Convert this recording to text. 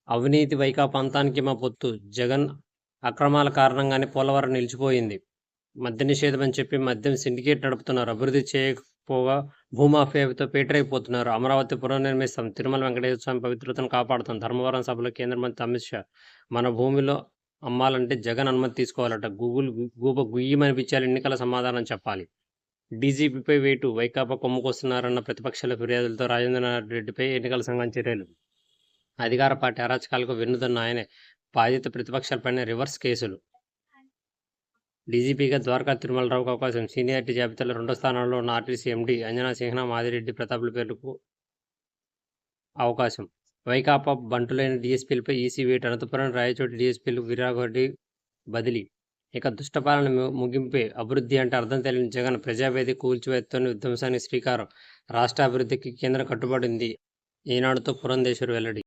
అవినీతి వైకాపా అంతానికి మా పొత్తు. జగన్ అక్రమాల కారణంగానే పోలవరం నిలిచిపోయింది. మద్య నిషేధం అని చెప్పి మద్యం సిండికేట్ నడుపుతున్నారు. అభివృద్ధి చేయకపోగా భూమాఫియాతో పేటరైపోతున్నారు. అమరావతి పునర్నిర్మిస్తాం. తిరుమల వెంకటేశ్వర స్వామి పవిత్రతను కాపాడుతాం. ధర్మవరం సభలో కేంద్ర మంత్రి అమిత్ షా. మన భూమిలో అమ్మాలంటే జగన్ అనుమతి తీసుకోవాలట. గూబ గుయ్యమనిపించాలి. ఎన్నికల సమాధానం చెప్పాలి. డీజీపీపై వేటు. వైకాపా కొమ్ముకొస్తున్నారన్న ప్రతిపక్షాల ఫిర్యాదులతో రాజేంద్రనాథ్ రెడ్డిపై ఎన్నికల సంఘం చర్యలు. అధికార పార్టీ అరాచకాలకు వెన్నుదన్న ఆయనే. బాధిత ప్రతిపక్షాలపైన రివర్స్ కేసులు. డీజీపీగా ద్వారకా తిరుమలరావుకు అవకాశం. సీనియారిటీ జాబితాలో 2వ స్థానంలో ఉన్న ఆర్టీసీ ఎండీ అంజనా సింహ, మాదిరెడ్డి ప్రతాప్ల పేర్లకు అవకాశం. వైకాపా బంటులైన డీఎస్పీలపై ఈసీ వేటు. అనంతపురం, రాయచోటి డీఎస్పీలకు వీరాఘరెడ్డి బదిలీ. ఇక దుష్టపాలన ముగింపే అభివృద్ధి అంటే అర్థం తెలియని జగన్. ప్రజావేదిక కూల్చివేతతోనే విధ్వంసానికి శ్రీకారం. రాష్ట్ర అభివృద్ధికి కేంద్రం కట్టుబడింది. ఈనాడుతో పురంధేశ్వరి వెల్లడి.